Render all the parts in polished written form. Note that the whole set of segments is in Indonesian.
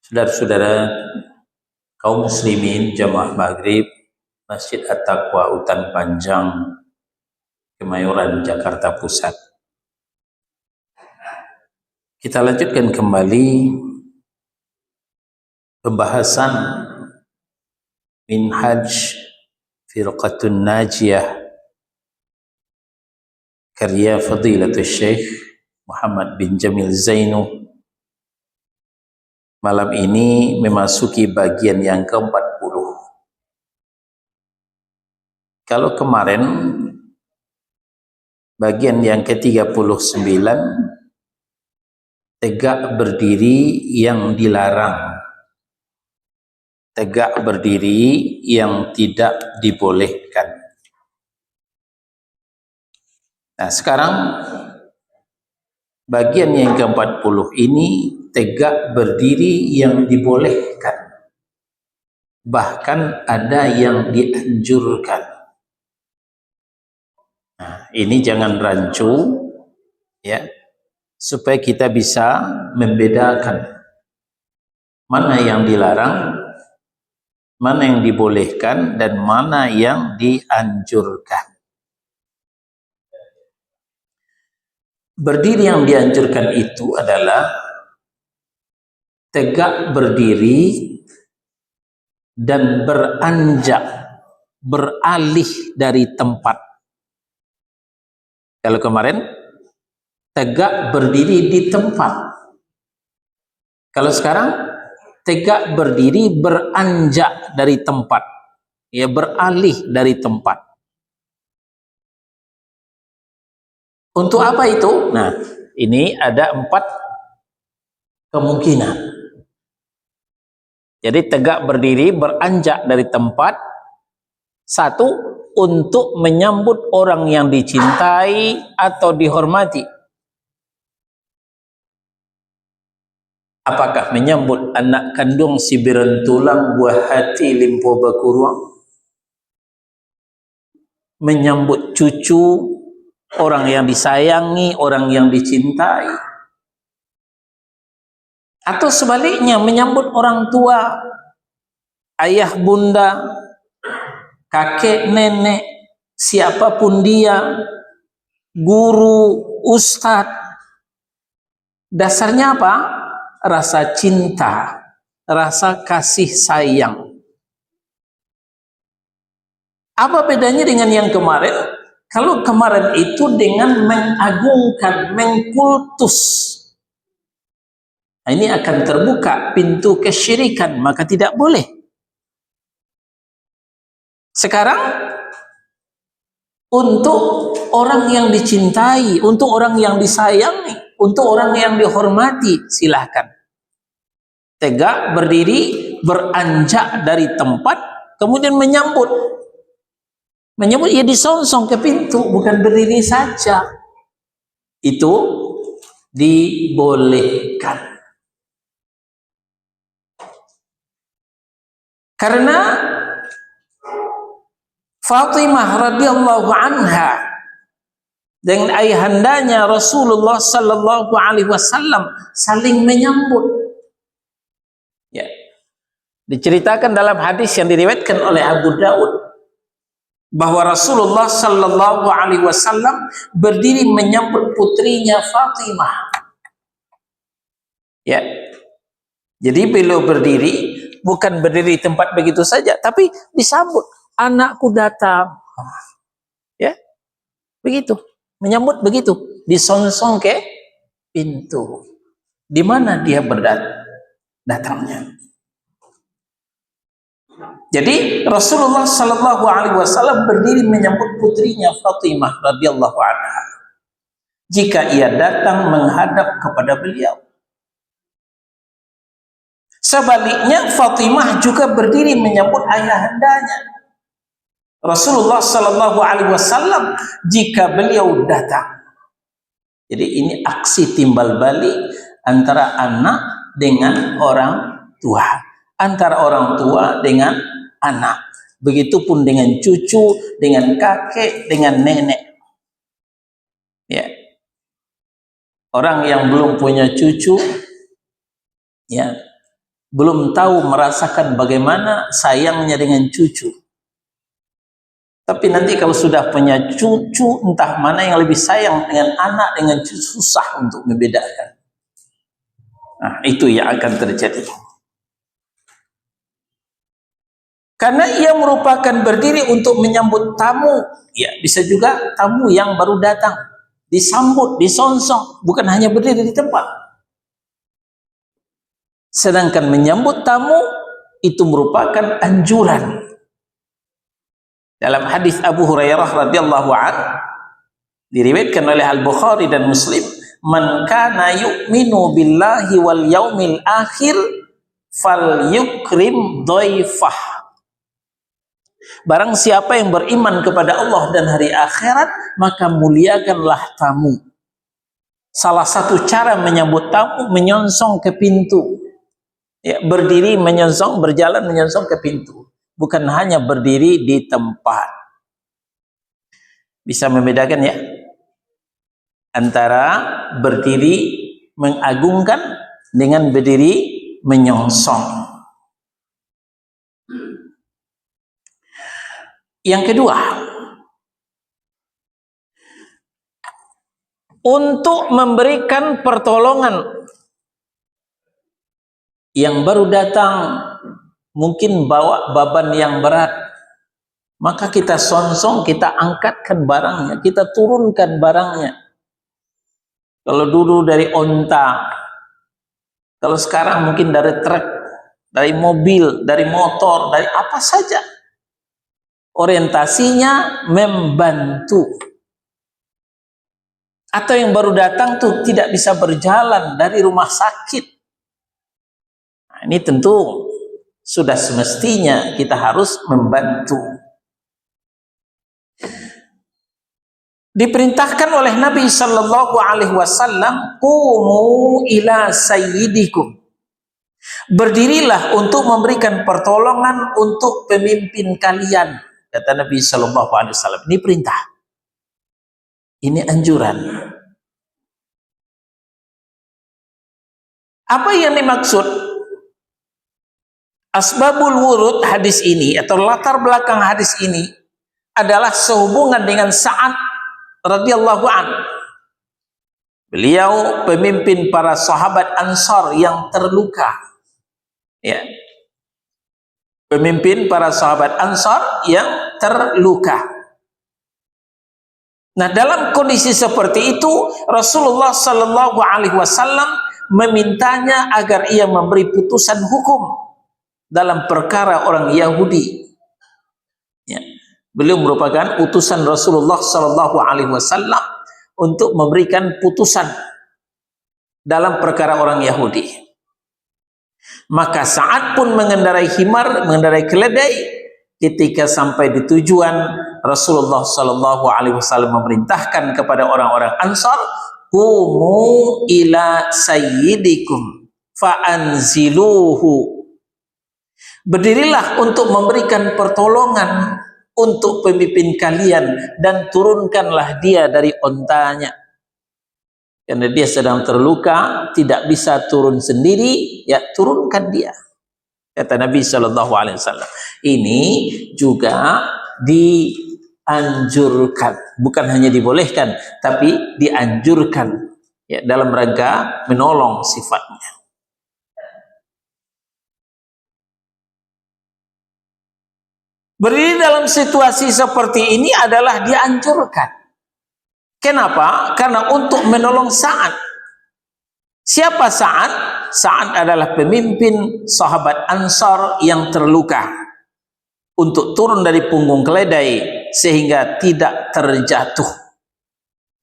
Saudara-saudara kaum muslimin jamaah maghrib Masjid At-Taqwa Utan Panjang, Kemayoran, Jakarta Pusat. Kita lanjutkan kembali pembahasan Minhaj Firqatun Najiyah karya Fadilatul Syekh Muhammad bin Jamil Zainu. Malam ini memasuki bagian yang ke-40. Kalau kemarin bagian yang ke-39, tegak berdiri yang dilarang, tegak berdiri yang tidak dibolehkan. Nah, sekarang bagian yang ke-40 ini tegak berdiri yang dibolehkan, bahkan ada yang dianjurkan. Nah, ini jangan rancu ya, supaya kita bisa membedakan mana yang dilarang, mana yang dibolehkan, dan mana yang dianjurkan. Berdiri yang dianjurkan itu adalah tegak berdiri dan beranjak, beralih dari tempat. Kalau kemarin tegak berdiri di tempat, kalau sekarang tegak berdiri beranjak dari tempat, ya, beralih dari tempat. Untuk apa itu? Nah, ini ada 4 kemungkinan. Jadi tegak berdiri beranjak dari tempat. 1, untuk menyambut orang yang dicintai atau dihormati. Apakah menyambut anak kandung si berentulang buah hati limpo bakuruang? Menyambut cucu orang yang disayangi, orang yang dicintai? Atau sebaliknya menyambut orang tua, ayah bunda, kakek nenek, siapapun dia, guru, ustadz. Dasarnya apa? Rasa cinta, rasa kasih sayang. Apa bedanya dengan yang kemarin? Kalau kemarin itu dengan mengagungkan, mengkultus, nah, ini akan terbuka pintu kesyirikan, maka tidak boleh. Sekarang untuk orang yang dicintai, untuk orang yang disayangi, untuk orang yang dihormati, silahkan. Tegak berdiri, beranjak dari tempat, kemudian menyambut. Menyambut ya disongsong ke pintu, bukan berdiri saja. Itu dibolehkan. Karena Fatimah radhiyallahu anha dengan ayahandanya Rasulullah sallallahu alaihi wasallam saling menyambut. Ya. Diceritakan dalam hadis yang diriwayatkan oleh Abu Daud bahwa Rasulullah sallallahu alaihi wasallam berdiri menyambut putrinya Fatimah. Ya. Jadi beliau berdiri bukan berdiri di tempat begitu saja, tapi disambut, anakku datang. Ya. Begitu. Menyambut begitu, disongsong ke pintu. Di mana dia datangnya? Jadi Rasulullah Sallallahu Alaihi Wasallam berdiri menyambut putrinya Fatimah radhiyallahu anha jika ia datang menghadap kepada beliau. Sebaliknya Fatimah juga berdiri menyambut ayahandanya Rasulullah Sallallahu Alaihi Wasallam jika beliau datang. Jadi ini aksi timbal balik antara anak dengan orang tua, antara orang tua dengan anak. Begitupun dengan cucu, dengan kakek, dengan nenek. Ya. Orang yang belum punya cucu, ya, belum tahu merasakan bagaimana sayangnya dengan cucu. Tapi nanti kalau sudah punya cucu, entah mana yang lebih sayang dengan anak dengan cucu, susah untuk membedakan. Nah, itu yang akan terjadi. Karena ia merupakan berdiri untuk menyambut tamu. Ya, bisa juga tamu yang baru datang. Disambut, disonsong, bukan hanya berdiri di tempat. Sedangkan menyambut tamu itu merupakan anjuran. Dalam hadis Abu Hurairah radhiyallahu anhu diriwayatkan oleh Al-Bukhari dan Muslim, "Man kana yu'minu billahi wal yaumil akhir falyukrim dhaifah." Barang siapa yang beriman kepada Allah dan hari akhirat, maka muliakanlah tamu. Salah satu cara menyambut tamu menyongsong ke pintu. Ya, berdiri menyongsong, berjalan menyongsong ke pintu. Bukan hanya berdiri di tempat. Bisa membedakan ya antara berdiri mengagungkan dengan berdiri menyongsong. Yang kedua, untuk memberikan pertolongan yang baru datang, mungkin bawa beban yang berat, maka kita sonsong, kita angkatkan barangnya, kita turunkan barangnya. Kalau dulu dari onta, kalau sekarang mungkin dari truk, dari mobil, dari motor, dari apa saja. Orientasinya membantu. Atau yang baru datang tuh tidak bisa berjalan dari rumah sakit. Nah, ini tentu sudah semestinya kita harus membantu. Diperintahkan oleh Nabi Shallallahu Alaihi Wasallam, "Qumu ila sayyidikum." Berdirilah untuk memberikan pertolongan untuk pemimpin kalian, kata Nabi Shallallahu Alaihi Wasallam. Ini perintah, ini anjuran. Apa yang dimaksud? Asbabul wurud hadis ini atau latar belakang hadis ini adalah sehubungan dengan Sa'ad radhiyallahu anhu. Beliau pemimpin para sahabat Ansar yang terluka. Ya. Pemimpin para sahabat Ansar yang terluka. Nah, dalam kondisi seperti itu Rasulullah Sallallahu Alaihi Wasallam memintanya agar ia memberi putusan hukum dalam perkara orang Yahudi. Ya. Beliau merupakan utusan Rasulullah Sallallahu Alaihi Wasallam untuk memberikan putusan dalam perkara orang Yahudi. Maka saat pun mengendarai himar, mengendarai keledai, ketika sampai di tujuan, Rasulullah Sallallahu Alaihi Wasallam memerintahkan kepada orang-orang Ansar, "Qumu ila sayyidikum fa'anziluhu." Berdirilah untuk memberikan pertolongan untuk pemimpin kalian dan turunkanlah dia dari ontanya. Karena dia sedang terluka, tidak bisa turun sendiri, ya turunkan dia. Kata Nabi Shallallahu Alaihi Wasallam. Ini juga dianjurkan, bukan hanya dibolehkan, tapi dianjurkan ya, dalam rangka menolong sifatnya. Berdiri dalam situasi seperti ini adalah dianjurkan. Kenapa? Karena untuk menolong Sa'ad. Siapa Sa'ad? Sa'ad adalah pemimpin sahabat Ansar yang terluka. Untuk turun dari punggung keledai sehingga tidak terjatuh.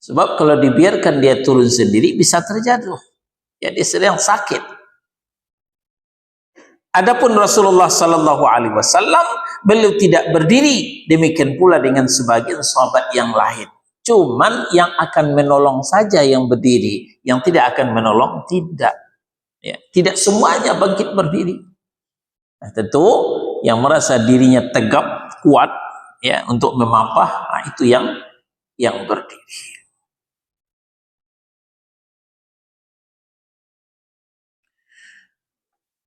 Sebab kalau dibiarkan dia turun sendiri bisa terjatuh. Ya, dia sedang sakit. Adapun Rasulullah Sallallahu Alaihi Wasallam beliau tidak berdiri, demikian pula dengan sebagian sahabat yang lain. Cuman yang akan menolong saja yang berdiri, yang tidak akan menolong tidak. Ya, tidak semuanya bangkit berdiri. Nah, tentu yang merasa dirinya tegap, kuat, ya untuk memapah, nah, itu yang berdiri.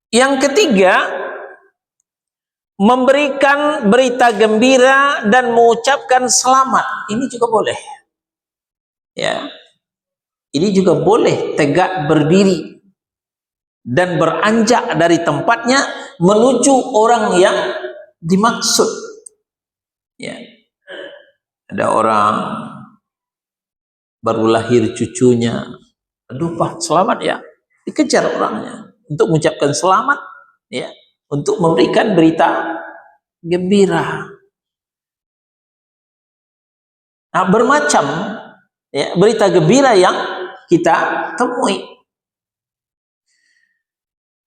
Yang ketiga, memberikan berita gembira dan mengucapkan selamat. Ini juga boleh. Ya. Ini juga boleh tegak berdiri dan beranjak dari tempatnya menuju orang yang dimaksud. Ya. Ada orang baru lahir cucunya, aduh Pak, selamat ya. Dikejar orangnya untuk mengucapkan selamat, ya, untuk memberikan berita gembira. Nah, bermacam ya, berita gembira yang kita temui.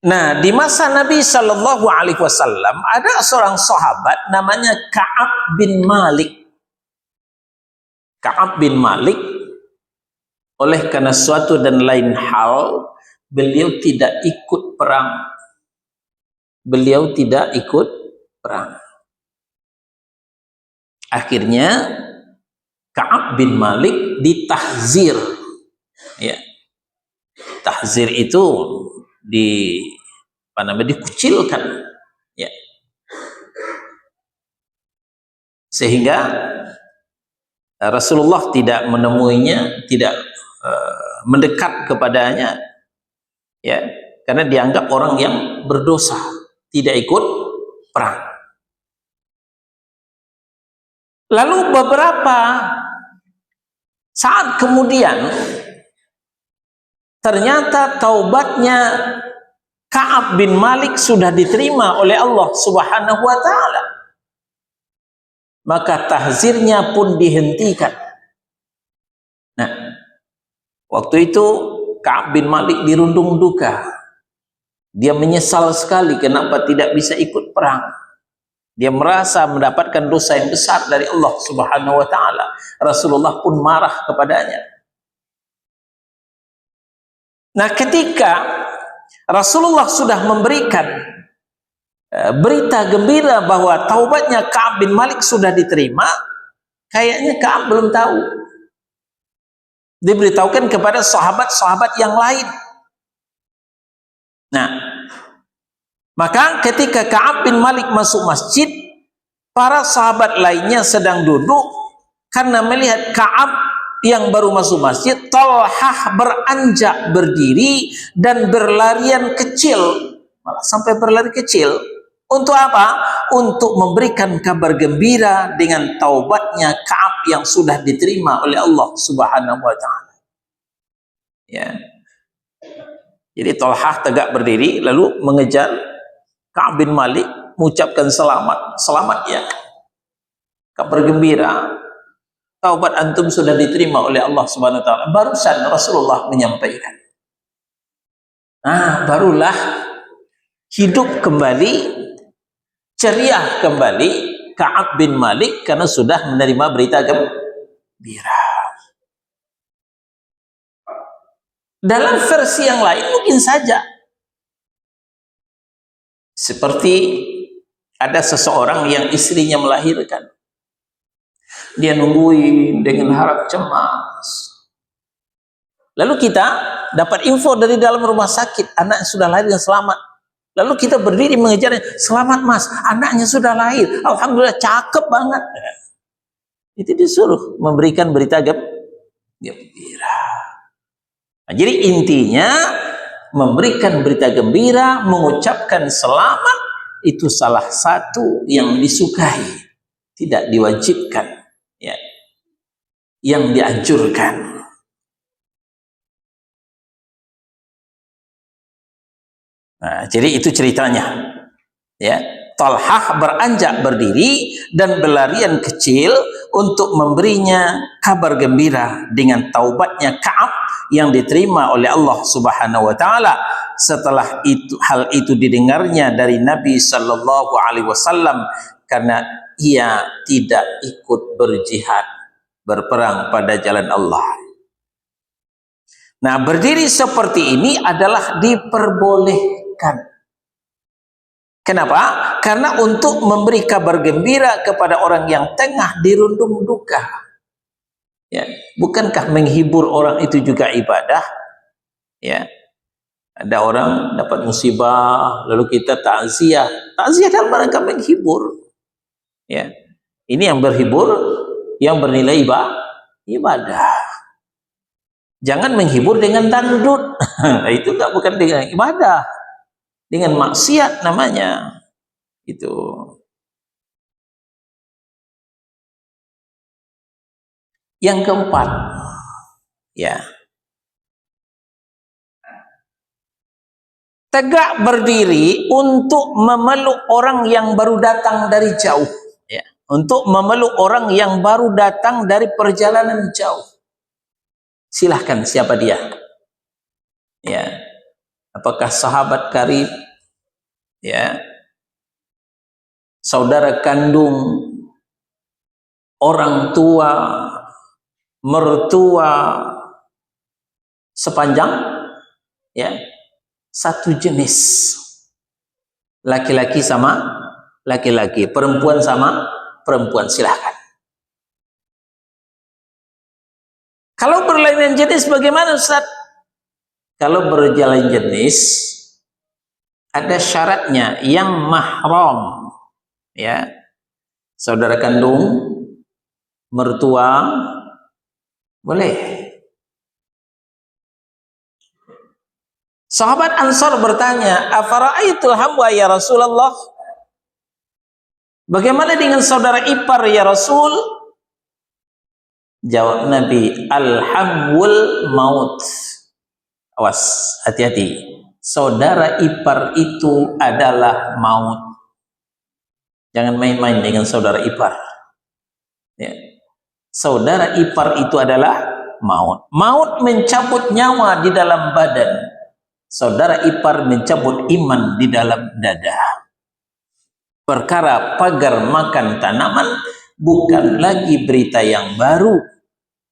Nah, di masa Nabi Shallallahu Alaihi Wasallam ada seorang sahabat namanya Ka'ab bin Malik. Ka'ab bin Malik, oleh karena suatu dan lain hal, beliau tidak ikut perang. Beliau tidak ikut perang. Akhirnya Ka'ab bin Malik ditahzir. Ya. Tahzir itu dikucilkan, ya. Sehingga Rasulullah tidak menemuinya, tidak mendekat kepadanya, ya, karena dianggap orang yang berdosa, tidak ikut perang. Lalu beberapa saat kemudian ternyata taubatnya Ka'ab bin Malik sudah diterima oleh Allah Subhanahu wa taala. Maka tahzirnya pun dihentikan. Nah, waktu itu Ka'ab bin Malik dirundung duka. Dia menyesal sekali kenapa tidak bisa ikut perang. Dia merasa mendapatkan dosa yang besar dari Allah Subhanahu wa taala. Rasulullah pun marah kepadanya. Nah, ketika Rasulullah sudah memberikan berita gembira bahwa taubatnya Ka'ab bin Malik sudah diterima, kayaknya Ka'ab belum tahu. Diberitahukan kepada sahabat-sahabat yang lain. Nah, maka ketika Ka'ab bin Malik masuk masjid, para sahabat lainnya sedang duduk. Karena melihat Ka'ab yang baru masuk masjid, Talhah beranjak berdiri dan berlarian kecil, malah sampai berlari kecil. Untuk apa? Untuk memberikan kabar gembira dengan taubatnya Ka'ab yang sudah diterima oleh Allah Subhanahu wa taala. Ya. Jadi Talhah tegak berdiri lalu mengejar Ka'ab bin Malik, mengucapkan selamat, selamat ya, kabar gembira, taubat antum sudah diterima oleh Allah Subhanahu wa taala. Barusan Rasulullah menyampaikan. Nah, barulah hidup kembali, ceria kembali Ka'ab bin Malik karena sudah menerima berita gembira. Dalam versi yang lain mungkin saja seperti ada seseorang yang istrinya melahirkan, dia nungguin dengan harap cemas. Lalu kita dapat info dari dalam rumah sakit, anak sudah lahir dengan selamat. Lalu kita berdiri mengejarnya, selamat mas, anaknya sudah lahir, alhamdulillah, cakep banget. Itu disuruh memberikan berita gembira. Nah, jadi intinya memberikan berita gembira, mengucapkan selamat, itu salah satu yang disukai, tidak diwajibkan, ya, yang dianjurkan. Nah, jadi itu ceritanya, ya. Talhah beranjak berdiri dan berlarian kecil untuk memberinya kabar gembira dengan taubatnya Ka'ab yang diterima oleh Allah Subhanahu wa taala. Setelah itu, hal itu didengarnya dari Nabi sallallahu alaihi wasallam karena ia tidak ikut berjihad, berperang pada jalan Allah. Nah, berdiri seperti ini adalah diperbolehkan. Kenapa? Karena untuk memberi kabar gembira kepada orang yang tengah dirundung duka. Ya, bukankah menghibur orang itu juga ibadah? Ya. Ada orang dapat musibah, lalu kita takziah. Takziah dalam rangka menghibur. Ya, ini yang berhibur, yang bernilai ibadah. Jangan menghibur dengan dangdut. Itu enggak, bukan dengan ibadah. Dengan maksiat namanya. Itu. Yang keempat, ya. Tegak berdiri untuk memeluk orang yang baru datang dari jauh, ya. Untuk memeluk orang yang baru datang dari perjalanan jauh. Silahkan, siapa dia? Ya. Apakah sahabat karib, ya, saudara kandung, orang tua, mertua, sepanjang, ya, satu jenis. Laki-laki sama laki-laki, perempuan sama perempuan, silahkan. Kalau berlainan jenis bagaimana, Ustaz? Kalau berjalan jenis ada syaratnya, yang mahram, ya, saudara kandung, mertua, boleh. Sahabat Ansar bertanya, afara'aitul hamwa ya Rasulullah? Bagaimana dengan saudara ipar ya Rasul? Jawab Nabi, alhamwul maut. Awas, hati-hati. Saudara ipar itu adalah maut. Jangan main-main dengan saudara ipar. Ya. Saudara ipar itu adalah maut. Maut mencabut nyawa di dalam badan. Saudara ipar mencabut iman di dalam dada. Perkara pagar makan tanaman bukan lagi berita yang baru.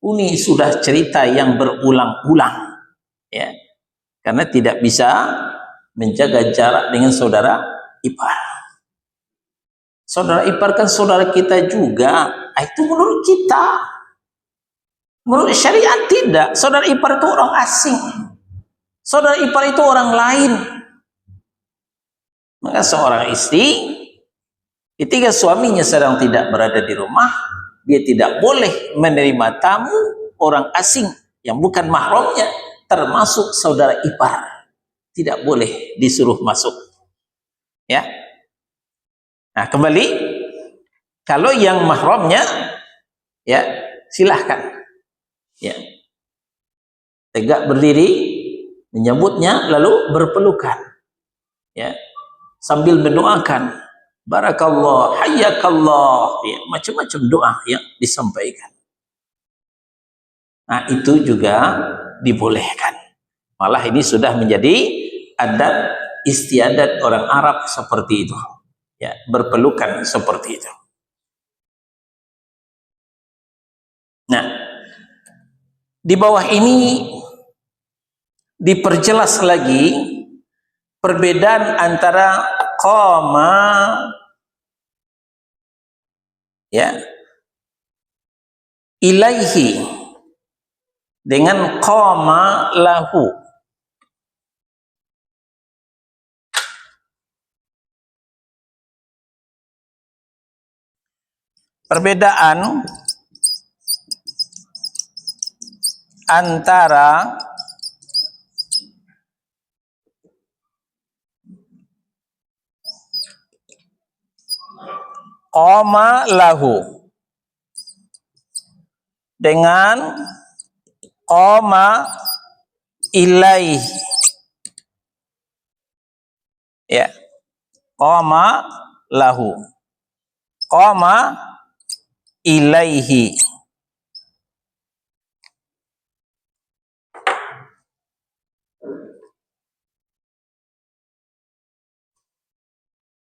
Ini sudah cerita yang berulang-ulang, ya. Karena tidak bisa menjaga jarak dengan saudara ipar. Saudara ipar kan saudara kita juga. Itu menurut kita. Menurut syariat tidak. Saudara ipar itu orang asing. Saudara ipar itu orang lain. Maka seorang istri, ketika suaminya sedang tidak berada di rumah, dia tidak boleh menerima tamu orang asing yang bukan mahramnya, termasuk saudara ipar. Tidak boleh disuruh masuk. Ya. Nah, kembali, kalau yang mahramnya, ya, silahkan. Ya. Tegak berdiri, menyambutnya, lalu berpelukan. Ya. Sambil mendoakan, barakallah, hayyakallah, ya, macam-macam doa yang disampaikan. Nah, itu juga dibolehkan. Malah ini sudah menjadi adat istiadat orang Arab seperti itu. Ya, berpelukan seperti itu. Nah, di bawah ini diperjelas lagi perbedaan antara qama, ya, ilaihi dengan qama lahu. Perbedaan antara qama lahu dengan qama ilaih. Ya. Qama lahu. Qama ilaihi.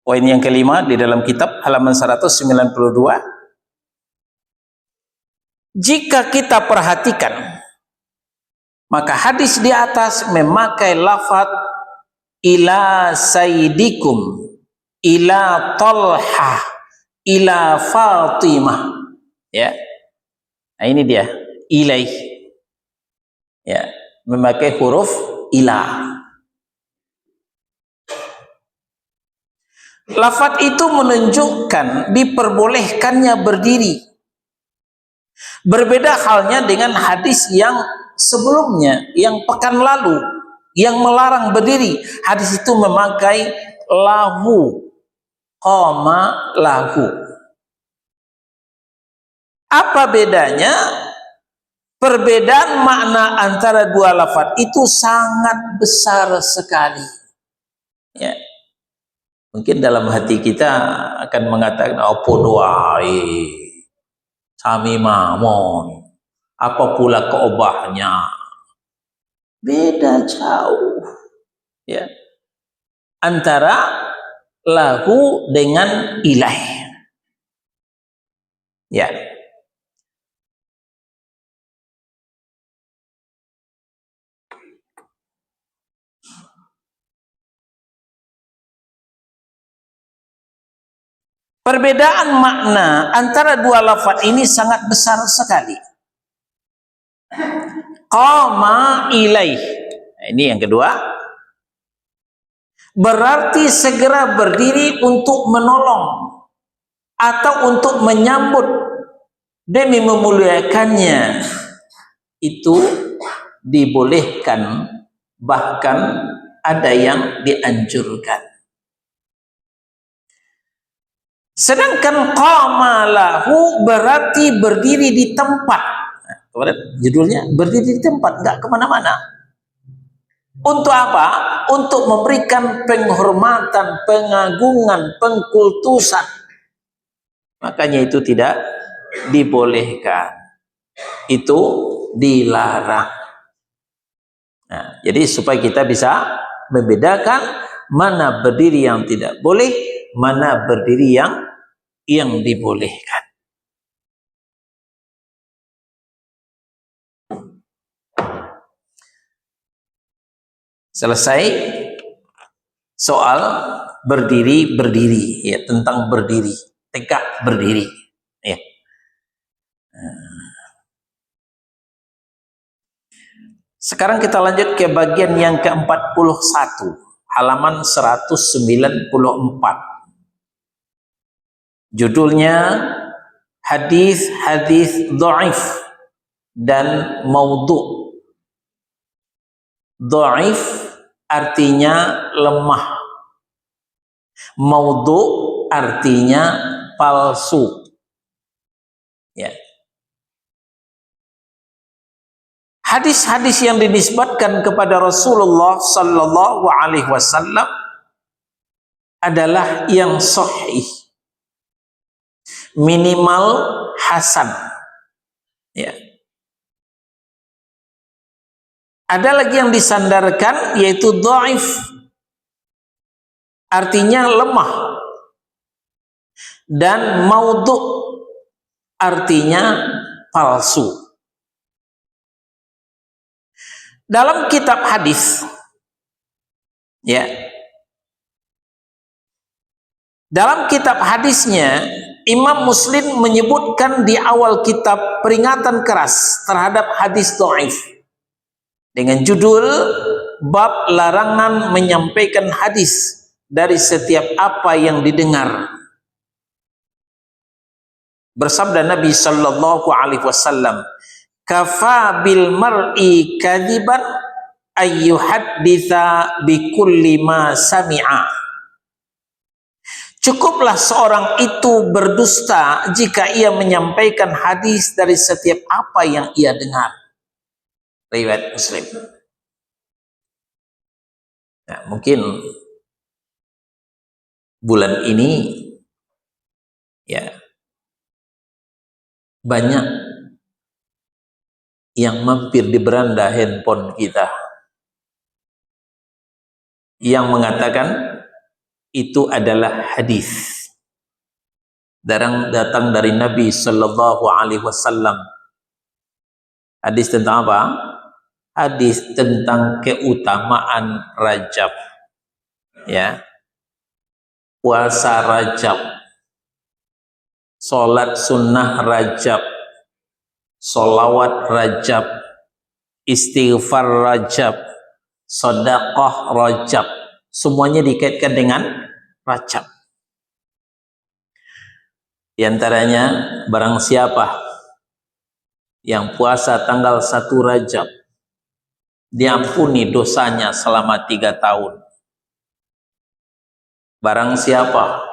Poin yang kelima di dalam kitab halaman 192. Jika kita perhatikan, maka hadis di atas memakai lafaz ila sayyidikum, ila Talha, ila Fatimah, ya. Nah, ini dia, ilaih, ya, memakai huruf ila. Lafaz itu menunjukkan diperbolehkannya berdiri. Berbeda halnya dengan hadis yang sebelumnya, yang pekan lalu, yang melarang berdiri. Hadis itu memakai lahu, qama lahu. Apa bedanya? Perbedaan makna antara dua lafaz itu sangat besar sekali. Ya. Mungkin dalam hati kita akan mengatakan apa doai sami mamon, apa pula keobahnya. Beda jauh. Ya. Antara lahu dengan ilaih. Ya. Perbedaan makna antara dua lafaz ini sangat besar sekali. Qama ilaih. Ini yang kedua. Berarti segera berdiri untuk menolong atau untuk menyambut demi memuliakannya. Itu dibolehkan, bahkan ada yang dianjurkan. Sedangkan qama lahu berarti berdiri di tempat. Nah, judulnya berdiri di tempat, nggak kemana-mana. Untuk apa? Untuk memberikan penghormatan, pengagungan, pengkultusan. Makanya itu tidak dibolehkan. Itu dilarang. Nah, jadi supaya kita bisa membedakan mana berdiri yang tidak boleh, mana berdiri yang dibolehkan. Selesai soal berdiri ya, tentang berdiri, tegak berdiri ya. Sekarang kita lanjut ke bagian yang ke-41, halaman 194. Judulnya hadis-hadis dhaif dan maudhu. Dhaif artinya lemah. Maudhu artinya palsu. Ya. Hadis-hadis yang dinisbatkan kepada Rasulullah sallallahu alaihi wasallam adalah yang sahih, minimal hasan. Ya. Ada lagi yang disandarkan yaitu dhaif, artinya lemah, dan maudhu artinya palsu. Dalam kitab hadis, ya, dalam kitab hadisnya Imam Muslim menyebutkan di awal kitab peringatan keras terhadap hadis dhaif dengan judul bab larangan menyampaikan hadis dari setiap apa yang didengar. Bersabda Nabi sallallahu alaihi wasallam, kafa bil mar'i kadziban ayyuhadditsa bikulli ma sami'a. Cukuplah seorang itu berdusta jika ia menyampaikan hadis dari setiap apa yang ia dengar. Riwayat Muslim. Nah, mungkin bulan ini ya banyak yang mampir di beranda handphone kita yang mengatakan itu adalah hadis datang dari Nabi sallallahu alaihi wasallam. Hadis tentang apa? Hadis tentang keutamaan Rajab, ya, puasa Rajab, sholat sunnah Rajab, sholawat Rajab, istighfar Rajab, sedekah Rajab, semuanya dikaitkan dengan Rajab. Di antaranya, barang siapa yang puasa tanggal 1 Rajab, diampuni dosanya selama 3 tahun. Barang siapa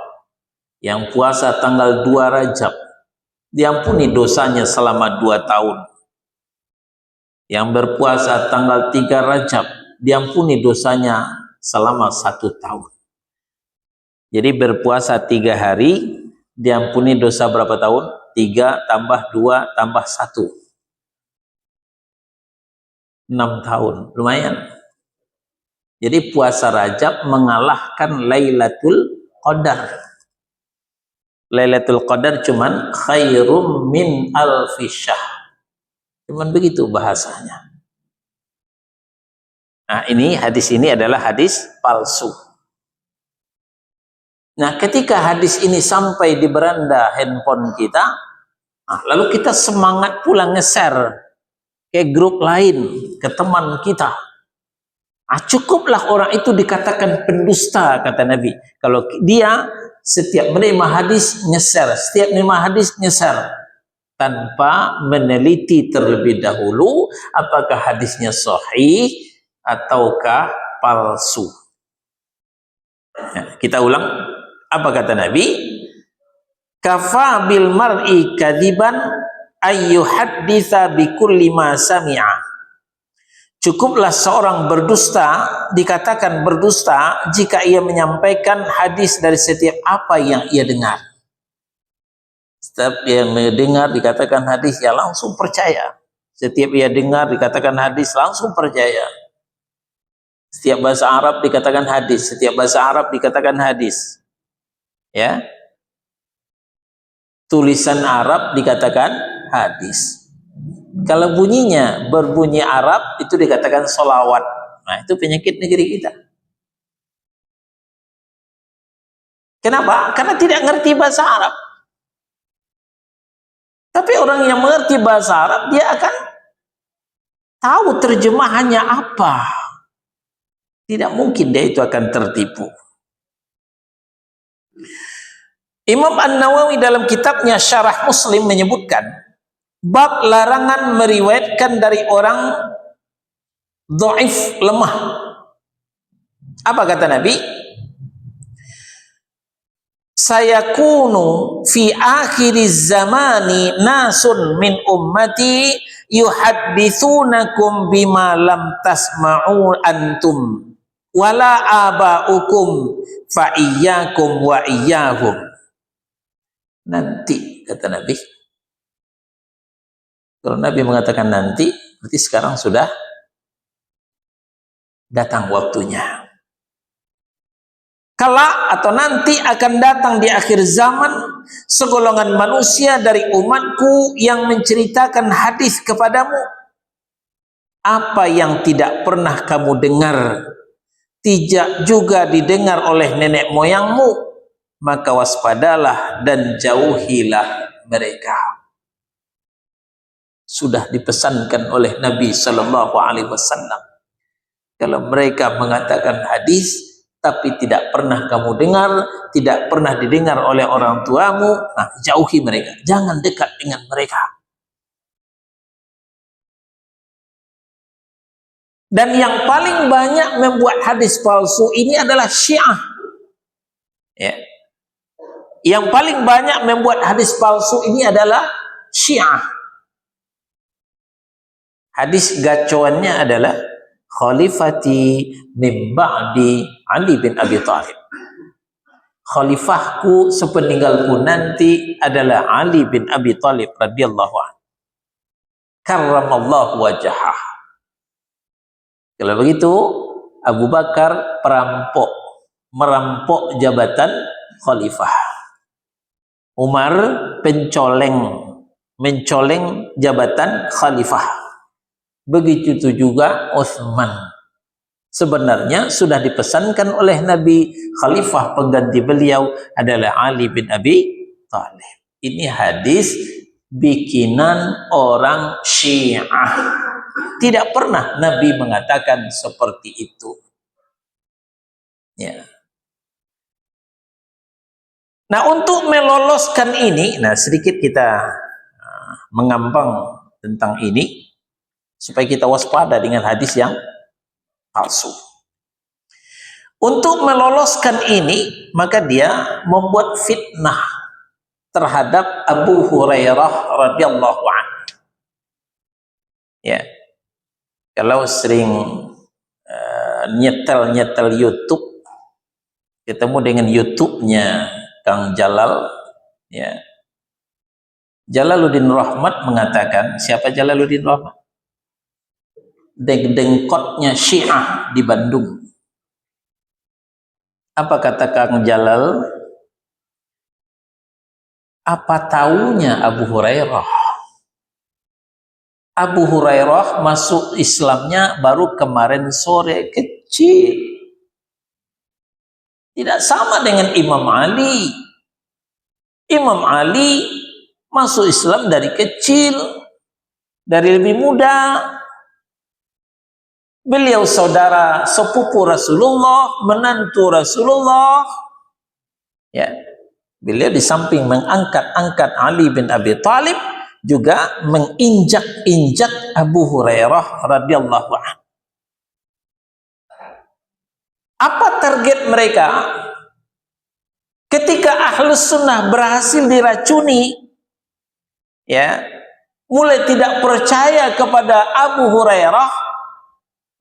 yang puasa tanggal 2 Rajab, diampuni dosanya selama 2 tahun. Yang berpuasa tanggal 3 Rajab, diampuni dosanya selama 1 tahun. Jadi berpuasa 3 hari, diampuni dosa berapa tahun? 3 tambah 2 tambah 1. 6 tahun, lumayan. Jadi puasa Rajab mengalahkan Lailatul Qadar. Lailatul Qadar cuman khairum min alfi syahr. Cuman begitu bahasanya. Nah, hadis ini adalah hadis palsu. Nah, ketika hadis ini sampai di beranda handphone kita, lalu kita semangat pula nge-share ke grup lain, ke teman kita. Cukuplah orang itu dikatakan pendusta, kata Nabi. Kalau dia setiap menerima hadis nge-share, setiap menerima hadis nge-share, tanpa meneliti terlebih dahulu apakah hadisnya sahih ataukah palsu. Kita ulang, apa kata Nabi? Kafa bil mar'i kadiban ayyuhadditsa bikulli ma sami'a. Cukuplah seorang berdusta, dikatakan berdusta jika ia menyampaikan hadis dari setiap apa yang ia dengar. Setiap ia mendengar dikatakan hadis, ya langsung percaya. Setiap ia dengar dikatakan hadis, langsung percaya. Setiap bahasa Arab dikatakan hadis, setiap bahasa Arab dikatakan hadis. Ya. Tulisan Arab dikatakan hadis. Kalau bunyinya berbunyi Arab, itu dikatakan solawat. Nah, itu penyakit negeri kita. Kenapa? Karena tidak ngerti bahasa Arab. Tapi orang yang mengerti bahasa Arab, dia akan tahu terjemahannya apa. Tidak mungkin dia itu akan tertipu. Imam An-Nawawi dalam kitabnya Syarah Muslim menyebutkan bab larangan meriwayatkan dari orang dhaif, lemah. Apa kata Nabi? Sayakunu fi akhiriz zamani nasun min ummati yuhadditsunakum bima lam tasma'u antum wala aba'ukum fa iyyakum wa iyyahum. Nanti, kata Nabi. Kalau Nabi mengatakan nanti, berarti sekarang sudah datang waktunya. Kala atau nanti akan datang di akhir zaman segolongan manusia dari umatku yang menceritakan hadis kepadamu apa yang tidak pernah kamu dengar, tidak juga didengar oleh nenek moyangmu, maka waspadalah dan jauhilah mereka. Sudah dipesankan oleh Nabi Shallallahu Alaihi Wasallam. Kalau mereka mengatakan hadis tapi tidak pernah kamu dengar, tidak pernah didengar oleh orang tuamu, nah jauhi mereka, jangan dekat dengan mereka. Dan yang paling banyak membuat hadis palsu ini adalah Syiah. Ya. Yang paling banyak membuat hadis palsu ini adalah Syiah. Hadis gacoannya adalah khalifati min ba'di Ali bin Abi Thalib. Khalifahku sepeninggalku nanti adalah Ali bin Abi Thalib radhiyallahu anhu. Karramallahu wajhah. Kalau begitu, Abu Bakar merampok jabatan khalifah. Umar mencoleng jabatan khalifah. Begitu juga Utsman. Sebenarnya sudah dipesankan oleh Nabi, khalifah pengganti beliau adalah Ali bin Abi Thalib. Ini hadis bikinan orang Syiah. Tidak pernah Nabi mengatakan seperti itu. Ya. Nah, untuk meloloskan ini, nah sedikit kita mengambang tentang ini supaya kita waspada dengan hadis yang palsu. Untuk meloloskan ini, maka dia membuat fitnah terhadap Abu Hurairah radhiyallahu anhu. Ya, kalau sering nyetel YouTube, ketemu dengan YouTube-nya Kang Jalal, ya, Jalaluddin Rahmat mengatakan, siapa Jalaluddin Rahmat? Dengkotnya Syiah di Bandung. Apa kata Kang Jalal? Apa taunya Abu Hurairah? Abu Hurairah masuk Islamnya baru kemarin sore, kecil. Tidak sama dengan Imam Ali. Imam Ali masuk Islam dari kecil, dari lebih muda. Beliau saudara sepupu Rasulullah, menantu Rasulullah. Ya, beliau di samping mengangkat-angkat Ali bin Abi Thalib, juga menginjak-injak Abu Hurairah radhiyallahu anhu. Apa target mereka? Ketika Ahlus Sunnah berhasil diracuni, ya, mulai tidak percaya kepada Abu Hurairah,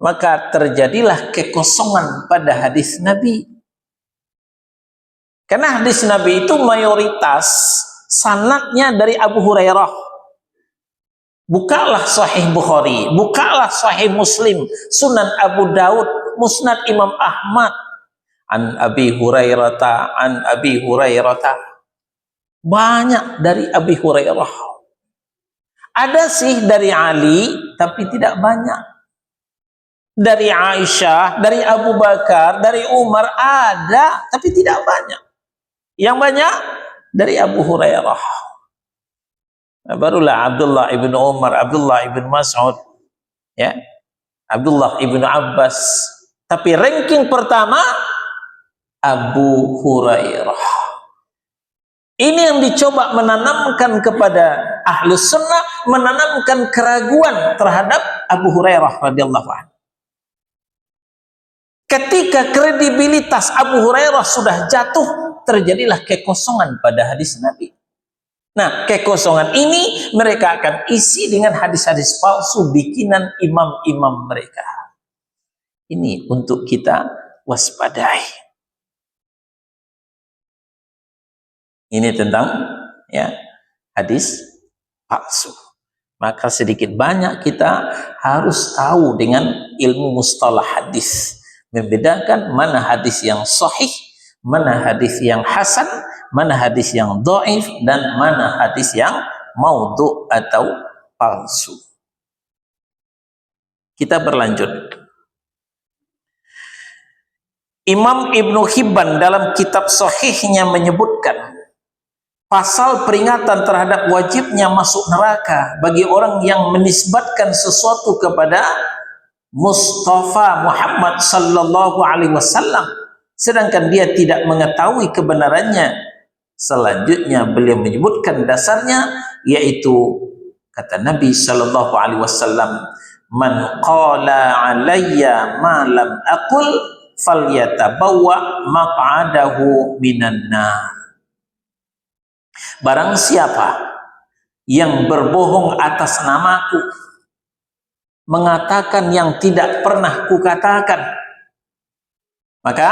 maka terjadilah kekosongan pada hadis Nabi. Karena hadis Nabi itu mayoritas sanadnya dari Abu Hurairah. Bukalah Sahih Bukhari, bukalah Sahih Muslim, Sunan Abu Daud, Musnad Imam Ahmad, an Abi Hurairata, an Abi Hurairata. Banyak dari Abi Hurairah. Ada sih dari Ali, tapi tidak banyak. Dari Aisyah, dari Abu Bakar, dari Umar ada, tapi tidak banyak. Yang banyak dari Abu Hurairah. Nah, barulah Abdullah ibn Umar, Abdullah ibn Mas'ud, ya, Abdullah ibn Abbas. Tapi ranking pertama Abu Hurairah. Ini yang dicoba menanamkan kepada Ahlus Sunnah, menanamkan keraguan terhadap Abu Hurairah radhiyallahu anhu. Ketika kredibilitas Abu Hurairah sudah jatuh, terjadilah kekosongan pada hadis Nabi. Nah, kekosongan ini mereka akan isi dengan hadis-hadis palsu bikinan imam-imam mereka. Ini untuk kita waspadai. Ini tentang, ya, hadis palsu. Maka sedikit banyak kita harus tahu dengan ilmu mustalah hadis, membedakan mana hadis yang sahih, mana hadis yang hasan, mana hadis yang dhaif, dan mana hadis yang maudhu atau palsu. Kita berlanjut. Imam Ibnu Hibban dalam kitab sahihnya menyebutkan pasal peringatan terhadap wajibnya masuk neraka bagi orang yang menisbatkan sesuatu kepada Mustafa Muhammad sallallahu alaihi wasallam sedangkan dia tidak mengetahui kebenarannya. Selanjutnya beliau menyebutkan dasarnya, yaitu kata Nabi sallallahu alaihi wasallam, man qala alayya ma lam aqul falyatabawwa maq'adahu minan nar. Barang siapa yang berbohong atas namaku, mengatakan yang tidak pernah kukatakan, maka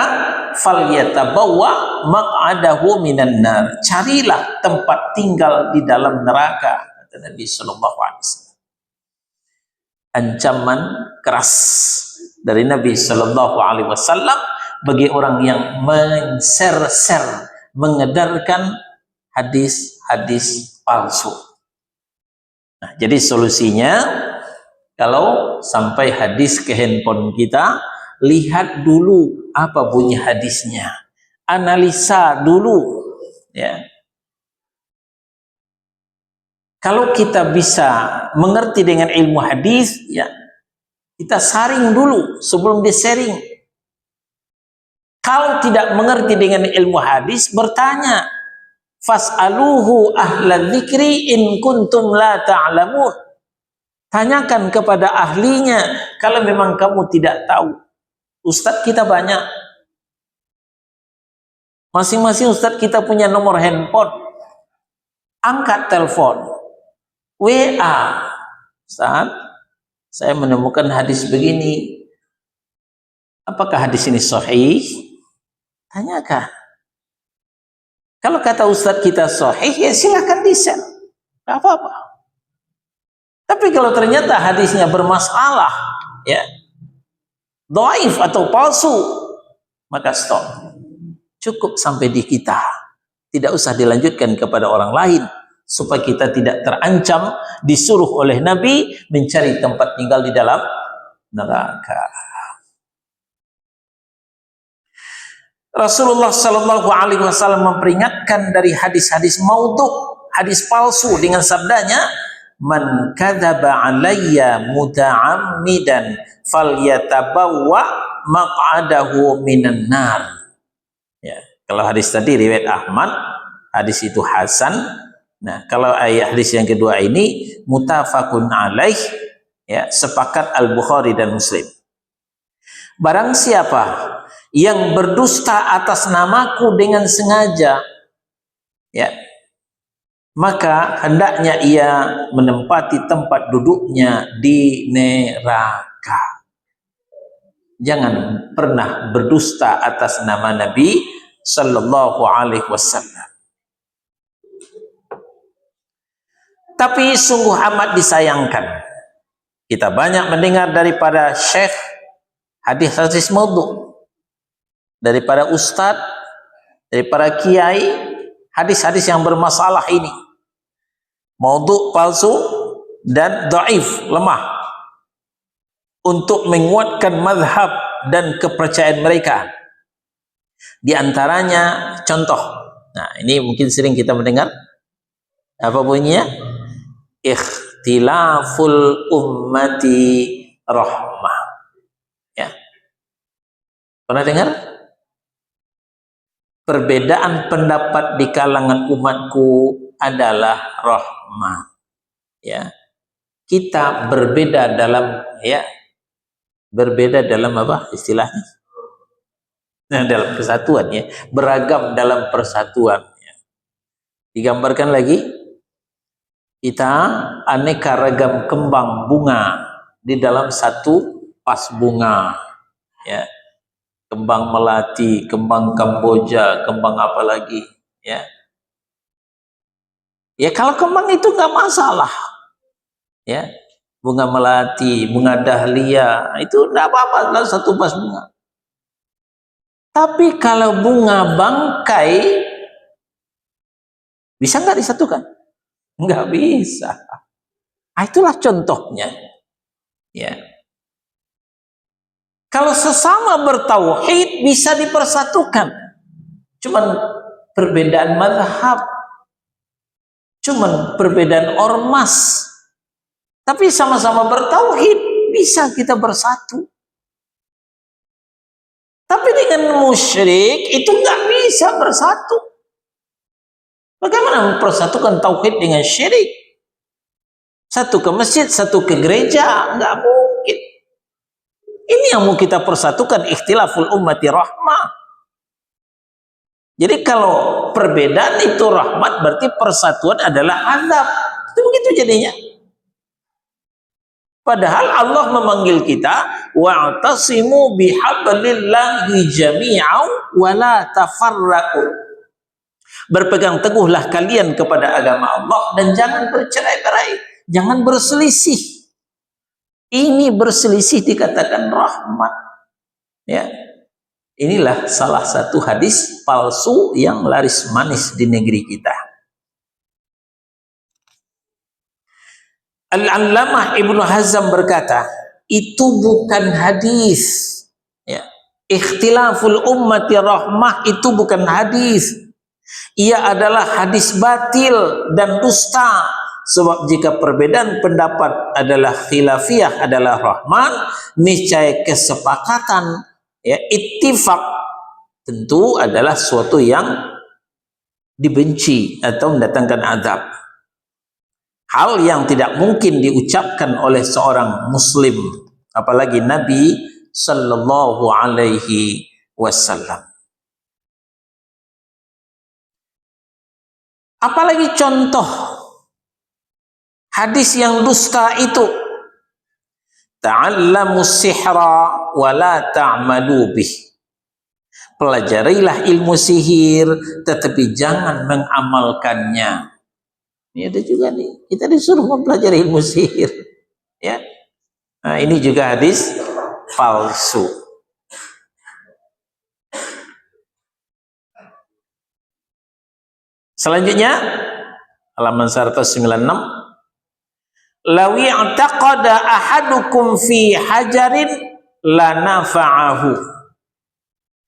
falyatabawwa maq'adahu minan nar. Carilah tempat tinggal di dalam neraka, kata Nabi sallallahu alaihi wasallam. Ancaman keras dari Nabi sallallahu alaihi wasallam bagi orang yang menser-ser, mengedarkan hadis-hadis palsu. Nah, jadi solusinya, kalau sampai hadis ke handphone kita, lihat dulu apa bunyi hadisnya, analisa dulu, ya. Kalau kita bisa mengerti dengan ilmu hadis, ya, kita saring dulu sebelum di-sharing. Kalau tidak mengerti dengan ilmu hadis, bertanya, Fas'aluhu ahla dzikri in kuntum la ta'lamun. Tanyakan kepada ahlinya kalau memang kamu tidak tahu. Ustadz kita banyak. Masing-masing ustadz kita punya nomor handphone. Angkat telepon. WA. Ustadz, saya menemukan hadis begini. Apakah hadis ini sahih? Tanyakan. Kalau kata ustadz kita sahih, ya silakan di-share. Tidak apa-apa. Tapi kalau ternyata hadisnya bermasalah, ya, dhaif atau palsu, maka stop. Cukup sampai di kita. Tidak usah dilanjutkan kepada orang lain, supaya kita tidak terancam disuruh oleh Nabi mencari tempat tinggal di dalam neraka. Rasulullah Shallallahu Alaihi Wasallam memperingatkan dari hadis-hadis maudhu, hadis palsu dengan sabdanya, "Man kadzaba alayya muta'ammidan falyatabawwa maq'adahu minan nar." Ya, kalau hadis tadi riwayat Ahmad, hadis itu hasan. Nah, kalau ayat hadis yang kedua ini muttafaqun alaih, ya, sepakat Al-Bukhari dan Muslim. Barang siapa yang berdusta atas namaku dengan sengaja, ya, maka hendaknya ia menempati tempat duduknya di neraka. Jangan pernah berdusta atas nama Nabi Sallallahu Alaihi Wasallam. Tapi sungguh amat disayangkan, kita banyak mendengar daripada syekh hadis-hadis maudhu, daripada ustadz, daripada kiai, hadis-hadis yang bermasalah ini, maudhu, palsu dan dhaif, lemah, untuk menguatkan mazhab dan kepercayaan mereka. Di antaranya contoh, nah ini mungkin sering kita mendengar, apa bunyinya? Ikhtilaful ummati rahmah. Ya, pernah dengar? Perbedaan pendapat di kalangan umatku adalah rahmah. Ya, kita berbeda dalam, ya, berbeda dalam apa istilahnya? Nah, dalam kesatuan, ya, beragam dalam persatuan. Ya. Digambarkan lagi, kita aneka ragam kembang bunga di dalam satu pas bunga. Ya. Kembang melati, kembang Kamboja, kembang apa lagi, ya. Ya kalau kembang itu nggak masalah, ya, bunga melati, bunga dahlia, itu nggak apa-apa dalam satu pas bunga. Tapi kalau bunga bangkai, bisa nggak disatukan? Nggak bisa. Nah, itulah contohnya, ya. Kalau sesama bertauhid bisa dipersatukan, cuman perbedaan mazhab, cuman perbedaan ormas, tapi sama-sama bertauhid bisa kita bersatu. Tapi dengan musyrik itu nggak bisa bersatu. Bagaimana mempersatukan tauhid dengan syirik? Satu ke masjid, satu ke gereja, nggak mungkin. Ini yang mau kita persatukan, ikhtilaful ummati rahmah. Jadi kalau perbedaan itu rahmat, berarti persatuan adalah azab. Itu begitu jadinya. Padahal Allah memanggil kita, wa'tasimu bihablillahi jami'an wa la tafarraqu. Berpegang teguhlah kalian kepada agama Allah dan jangan bercerai-berai, jangan berselisih. Ini berselisih dikatakan rahmat. Ya. Inilah salah satu hadis palsu yang laris manis di negeri kita. Al-Allamah Ibnu Hazm berkata, itu bukan hadis. Ya. Ikhtilaful ummati rahmah itu bukan hadis. Ia adalah hadis batil dan dusta. Sebab jika perbedaan pendapat adalah khilafiyah adalah rahman, niscaya kesepakatan, ya, ittifaq tentu adalah suatu yang dibenci atau mendatangkan azab. Hal yang tidak mungkin diucapkan oleh seorang muslim, apalagi Nabi sallallahu alaihi wasallam. Apalagi contoh hadis yang dusta itu, ta'allamus sihra wa la ta'malu bih. Pelajarilah ilmu sihir tetapi jangan mengamalkannya. Ini ada juga nih, kita disuruh mempelajari ilmu sihir, ya. Nah, ini juga hadis palsu. Selanjutnya halaman 196, lawi i'taqada ahadukum fi hajarin la nafa'ahu.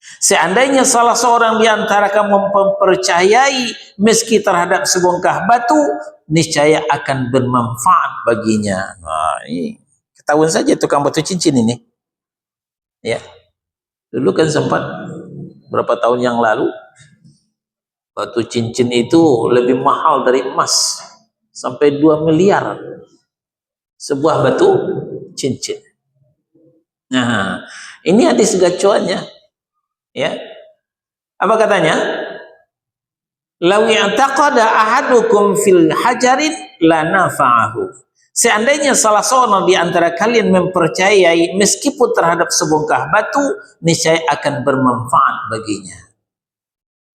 Seandainya salah seorang di antara kamu mempercayai meski terhadap sebongkah batu, niscaya akan bermanfaat baginya. Nah, ini ketahuan saja tukang batu cincin ini. Ya. Dulu kan sempat berapa tahun yang lalu batu cincin itu lebih mahal dari emas, sampai 2 miliar sebuah batu cincin. Nah, ini hadis gacuannya. Ya, apa katanya? Lawi i'taqada ahadukum fil hajarin la nafa'ahu. Seandainya salah seorang di antara kalian mempercayai meskipun terhadap sebongkah batu, niscaya akan bermanfaat baginya.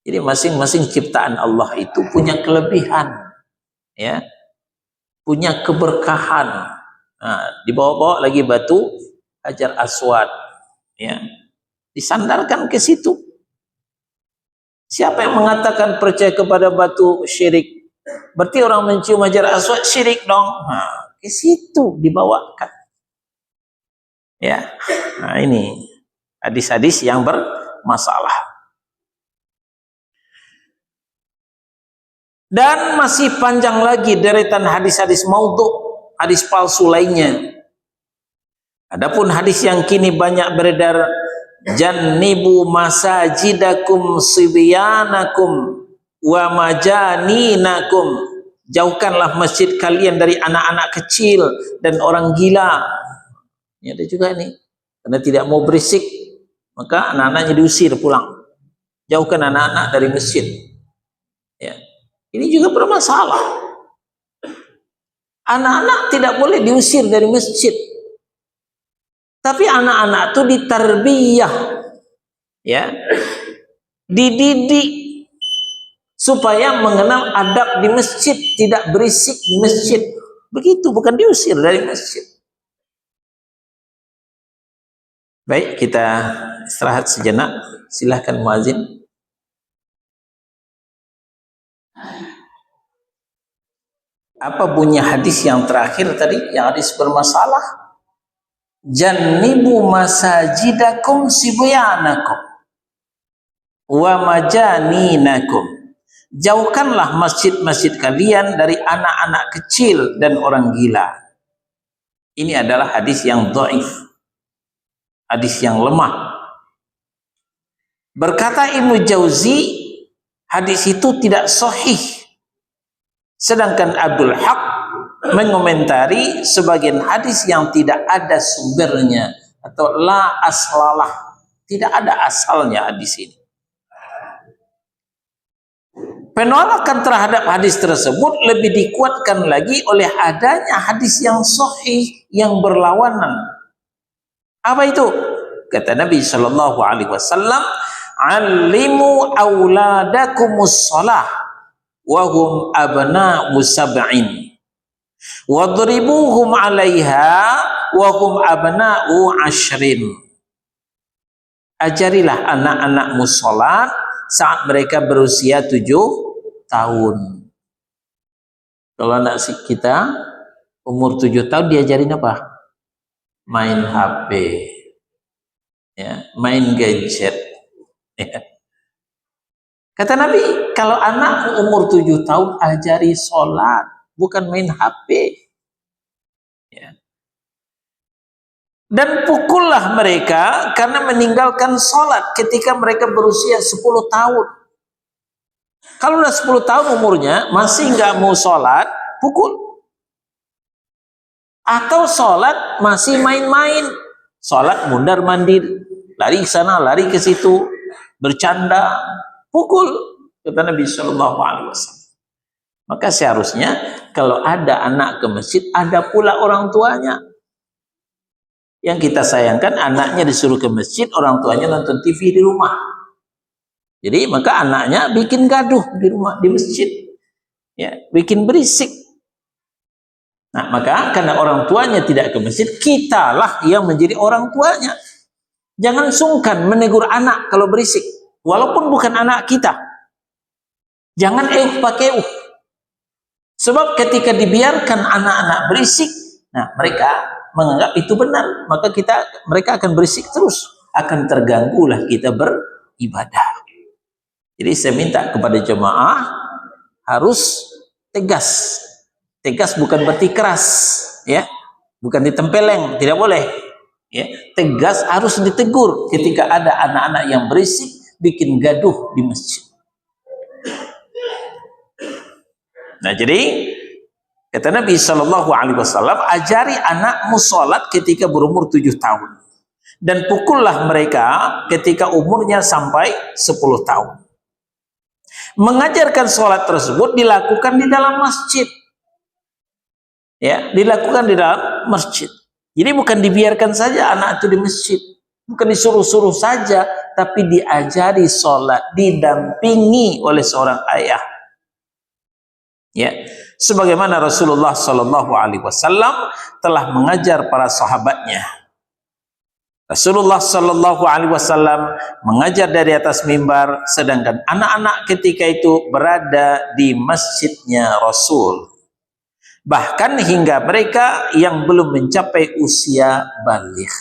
Jadi masing-masing ciptaan Allah itu punya kelebihan, ya, punya keberkahan. Nah, dibawa-bawa lagi batu Hajar Aswad, ya, disandarkan ke situ. Siapa yang mengatakan percaya kepada batu syirik? Berarti orang mencium Hajar Aswad syirik dong. Nah, ke situ dibawakan. Ya. Nah, ini hadis-hadis yang bermasalah. Dan masih panjang lagi deretan hadis-hadis maudhu, hadis palsu lainnya. Adapun hadis yang kini banyak beredar, jannibu masajidakum sibyanakum wa majaninakum. Jauhkanlah masjid kalian dari anak-anak kecil dan orang gila. Ini ada juga nih. Karena tidak mau berisik, maka anak-anaknya diusir pulang. Jauhkan anak-anak dari masjid. Ya. Ini juga bermasalah. Anak-anak tidak boleh diusir dari masjid. Tapi anak-anak itu ditarbiyah, ya, dididik supaya mengenal adab di masjid, tidak berisik di masjid. Begitu, bukan diusir dari masjid. Baik, kita istirahat sejenak. Silahkan muazin. Apa bunyi hadis yang terakhir tadi, yang hadis bermasalah? Jannibu masajidakum sibyanakum wa majaninakum. Jauhkanlah masjid-masjid kalian dari anak-anak kecil dan orang gila. Ini adalah hadis yang dhaif, hadis yang lemah. Berkata Ibnu Jauzi, hadis itu tidak sahih. Sedangkan Abdul Haq mengomentari sebagian hadis yang tidak ada sumbernya atau la aslalah, tidak ada asalnya hadis ini. Penolakan terhadap hadis tersebut lebih dikuatkan lagi oleh adanya hadis yang sahih yang berlawanan. Apa itu? Kata Nabi sallallahu alaihi wasallam, "Allimu auladakumus shalah wa hum abna'u sab'in. Wadribuhum 'alaiha wa hum abna'u 'ashrin." Ajarilah anak-anakmu salat saat mereka berusia 7 tahun. Kalau anak kita umur 7 tahun diajarin apa? Main HP, ya, main gadget. Ya. Kata Nabi, kalau anak umur 7 tahun ajari sholat, bukan main HP. Ya. Dan pukullah mereka karena meninggalkan sholat ketika mereka berusia 10 tahun. Kalau udah 10 tahun umurnya masih nggak mau sholat, pukul. Atau sholat masih main-main, sholat mundar mandir, lari ke sana, lari ke situ, bercanda, pukul, kata Nabi Shallallahu Alaihi Wasallam. Maka seharusnya kalau ada anak ke masjid, ada pula orang tuanya. Yang kita sayangkan anaknya disuruh ke masjid, orang tuanya nonton TV di rumah. Jadi maka anaknya bikin gaduh di rumah, di masjid, ya, bikin berisik. Nah, maka karena orang tuanya tidak ke masjid, kitalah yang menjadi orang tuanya. Jangan sungkan menegur anak kalau berisik, walaupun bukan anak kita. Jangan pakai Sebab ketika dibiarkan anak-anak berisik, nah mereka menganggap itu benar, maka mereka akan berisik terus, akan terganggulah kita beribadah. Jadi saya minta kepada jemaah harus tegas. Tegas bukan berarti keras, ya, bukan ditempeleng, tidak boleh. Ya, tegas harus ditegur ketika ada anak-anak yang berisik bikin gaduh di masjid. Nah, jadi kata Nabi Shallallahu Alaihi Wasallam, ajari anakmu sholat ketika berumur 7 tahun dan pukullah mereka ketika umurnya sampai 10 tahun. Mengajarkan sholat tersebut dilakukan di dalam masjid, ya, dilakukan di dalam masjid. Jadi bukan dibiarkan saja anak itu di masjid, bukan disuruh-suruh saja, tapi diajari sholat, didampingi oleh seorang ayah. Ya, sebagaimana Rasulullah Shallallahu Alaihi Wasallam telah mengajar para sahabatnya. Rasulullah Shallallahu Alaihi Wasallam mengajar dari atas mimbar, sedangkan anak-anak ketika itu berada di masjidnya Rasul. Bahkan hingga mereka yang belum mencapai usia baligh.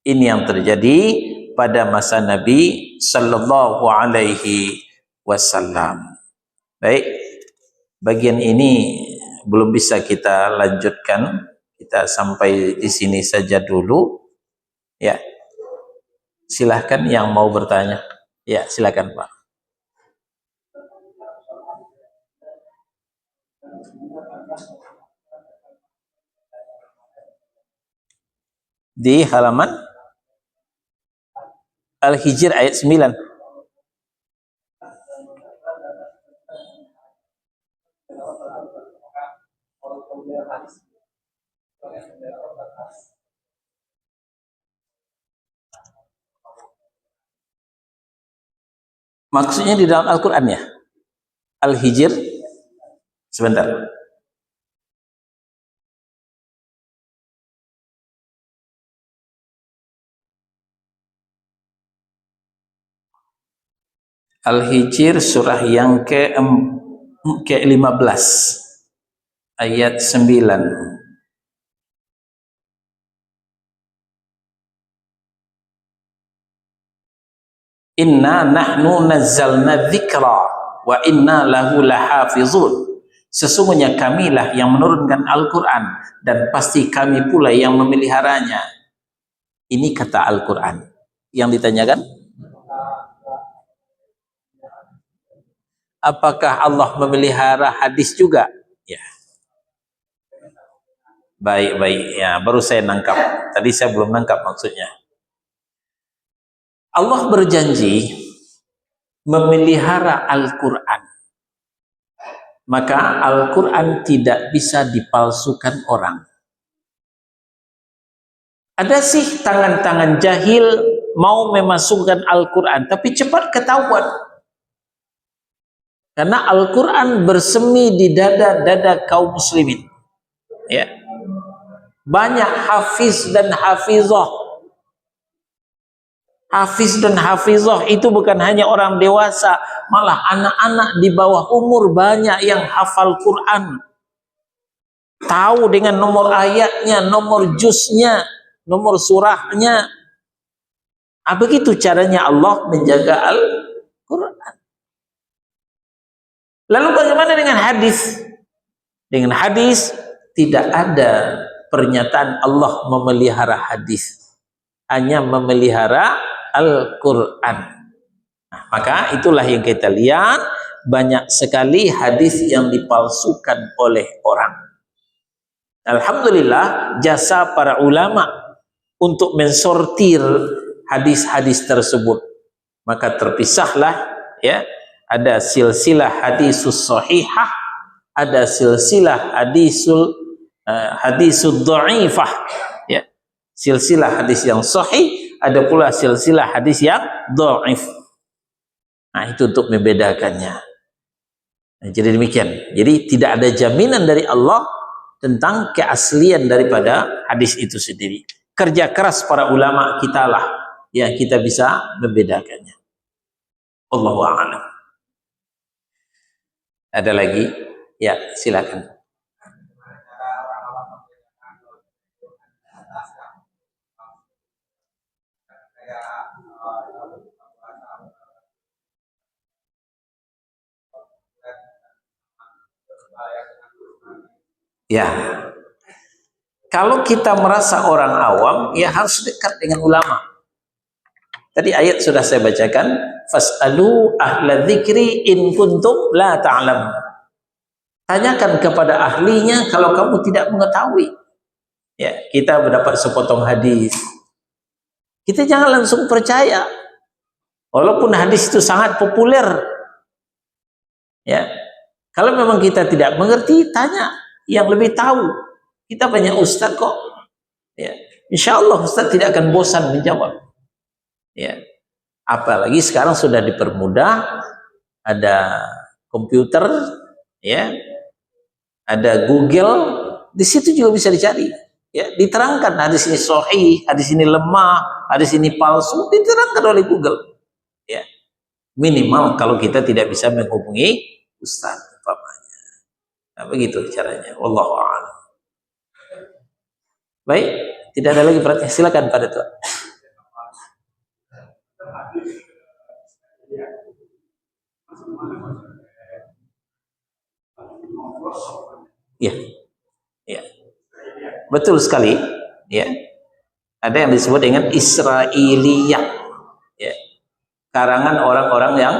Ini yang terjadi pada masa Nabi Shallallahu Alaihi Wasallam. Baik. Bagian ini belum bisa kita lanjutkan, kita sampai di sini saja dulu. Ya, silahkan yang mau bertanya. Ya, silahkan Pak. Di halaman Al-Hijr ayat 9. Maksudnya di dalam Al-Quran ya? Al-Hijr, sebentar. Al-Hijr surah yang ke-15 ayat 9. Inna nahnu nazzalna dzikra wa inna lahu lahafizun. Sesungguhnya kamilah yang menurunkan Al-Quran dan pasti kami pula yang memeliharanya. Ini kata Al-Quran. Yang ditanyakan, apakah Allah memelihara hadis juga? Ya. Baik-baik, ya, baru saya nangkap. Tadi saya belum nangkap maksudnya. Allah berjanji memelihara Al-Quran. Maka Al-Quran tidak bisa dipalsukan orang. Ada sih tangan-tangan jahil mau memasukkan Al-Quran, tapi cepat ketahuan. Karena Al-Quran bersemi di dada-dada kaum muslimin. Ya. Banyak hafiz dan hafizah. Hafiz dan hafizah itu bukan hanya orang dewasa, malah anak-anak di bawah umur banyak yang hafal Quran. Tahu dengan nomor ayatnya, nomor juznya, nomor surahnya. Begitu caranya Allah menjaga Al-Quran. Lalu bagaimana dengan hadis? Dengan hadis tidak ada pernyataan Allah memelihara hadis. Hanya memelihara Al-Quran. Nah, maka itulah yang kita lihat banyak sekali hadis yang dipalsukan oleh orang. Alhamdulillah jasa para ulama untuk mensortir hadis-hadis tersebut. Maka terpisahlah, ya, ada silsilah hadisus sahihah, ada silsilah hadisud dhaifah, ya. Silsilah hadis yang sahih, ada pula silsilah hadis yang dhaif. Nah, itu untuk membedakannya. Nah, jadi demikian. Jadi tidak ada jaminan dari Allah tentang keaslian daripada hadis itu sendiri. Kerja keras para ulama kitalah yang kita bisa membedakannya. Allahu a'lam. Ada lagi? Ya, silakan. Ya, kalau kita merasa orang awam, ya harus dekat dengan ulama. Tadi ayat sudah saya bacakan, fas'alu ahla dzikri in kuntum la ta'lam. Tanyakan kepada ahlinya kalau kamu tidak mengetahui. Ya, kita mendapat sepotong hadis, kita jangan langsung percaya, walaupun hadis itu sangat populer. Ya, kalau memang kita tidak mengerti, tanya yang lebih tahu. Kita banyak ustaz kok. Ya, insya Allah ustaz tidak akan bosan menjawab. Ya, apalagi sekarang sudah dipermudah, ada komputer, ya, ada Google, di situ juga bisa dicari. Ya, diterangkan hadis ini sahih, hadis ini lemah, hadis ini palsu, diterangkan oleh Google. Ya, minimal kalau kita tidak bisa menghubungi ustaz. Nah, begitu caranya. Wallahu a'lam. Baik, tidak ada lagi pertanyaan. Silakan pada Tuhan. Ya, ya, betul sekali. Ya, ada yang disebut dengan Israiliyah. Ya, karangan orang-orang yang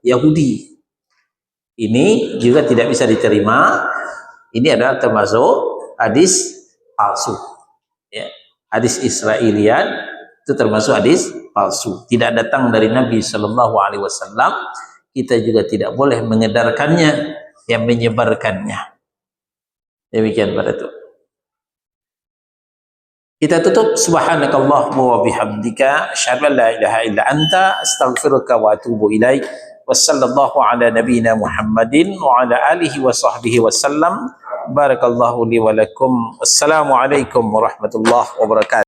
Yahudi. Ini juga tidak bisa diterima. Ini adalah termasuk hadis palsu. Ya, hadis Israiliyat itu termasuk hadis palsu. Tidak datang dari Nabi Shallallahu Alaihi Wasallam. Kita juga tidak boleh mengedarkannya, yang menyebarkannya. Demikian pada itu. Kita tutup. Subhanakallahumma wa bihamdika asyhadu an la ilaha illa anta astaghfiruka wa atubu ilaik. Wassallallahu ala nabiyyina Muhammadin wa ala alihi wa sahbihi wasallam. Barakallahu li wa lakum. Assalamualaikum warahmatullahi wabarakatuh.